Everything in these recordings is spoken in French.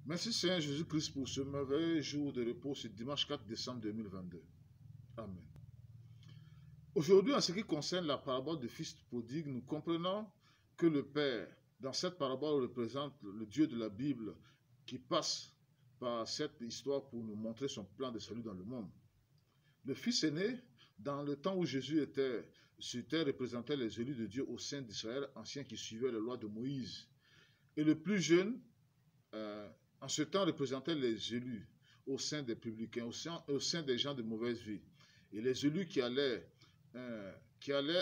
Merci Seigneur Jésus-Christ pour ce merveilleux jour de repos, ce dimanche 4 décembre 2022. Amen. Aujourd'hui, en ce qui concerne la parabole du fils prodigue, nous comprenons que le Père, dans cette parabole, représente le Dieu de la Bible qui passe par cette histoire pour nous montrer son plan de salut dans le monde. Le fils aîné, dans le temps où Jésus était sur terre, représentait les élus de Dieu au sein d'Israël ancien qui suivaient la loi de Moïse. Et le plus jeune, en ce temps, représentait les élus au sein des publicains, au sein des gens de mauvaise vie. Et les élus qui allaient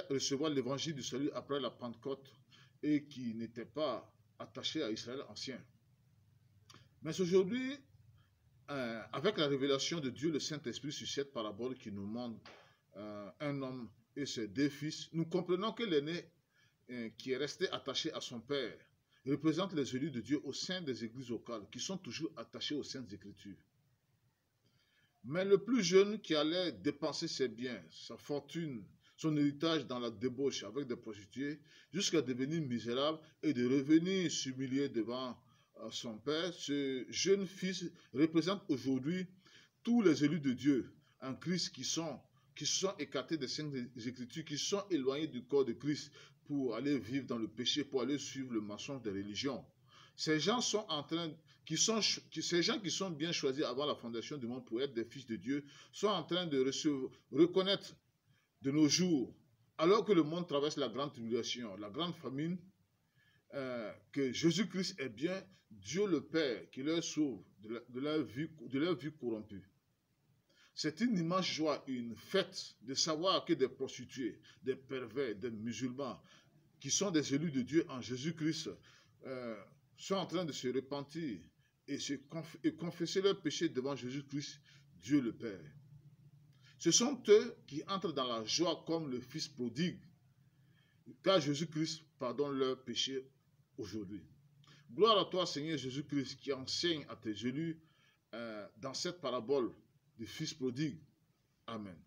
recevoir l'évangile du salut après la Pentecôte et qui n'étaient pas attachés à Israël ancien. Mais aujourd'hui, avec la révélation de Dieu, le Saint-Esprit, sur cette parabole qui nous montre un homme et ses deux fils, nous comprenons que l'aîné qui est resté attaché à son père représente les élus de Dieu au sein des églises locales qui sont toujours attachés aux Saintes Écritures. Mais le plus jeune qui allait dépenser ses biens, sa fortune, son héritage dans la débauche avec des prostituées, jusqu'à devenir misérable et de revenir s'humilier devant son père, ce jeune fils représente aujourd'hui tous les élus de Dieu en Christ qui se sont écartés des Saintes Écritures, qui sont éloignés du corps de Christ pour aller vivre dans le péché, pour aller suivre le mensonge des religions. Ces gens ces gens qui sont bien choisis avant la fondation du monde pour être des fils de Dieu, sont en train de reconnaître de nos jours, alors que le monde traverse la grande tribulation, la grande famine, que Jésus-Christ est bien Dieu le Père qui leur sauve de leur vie corrompue. C'est une immense joie, une fête de savoir que des prostituées, des pervers, des musulmans, qui sont des élus de Dieu en Jésus-Christ, sont en train de se repentir et confesser leurs péchés devant Jésus-Christ, Dieu le Père. Ce sont eux qui entrent dans la joie comme le Fils prodigue, car Jésus-Christ pardonne leurs péchés aujourd'hui. Gloire à toi, Seigneur Jésus-Christ, qui enseigne à tes élus dans cette parabole du Fils prodigue. Amen.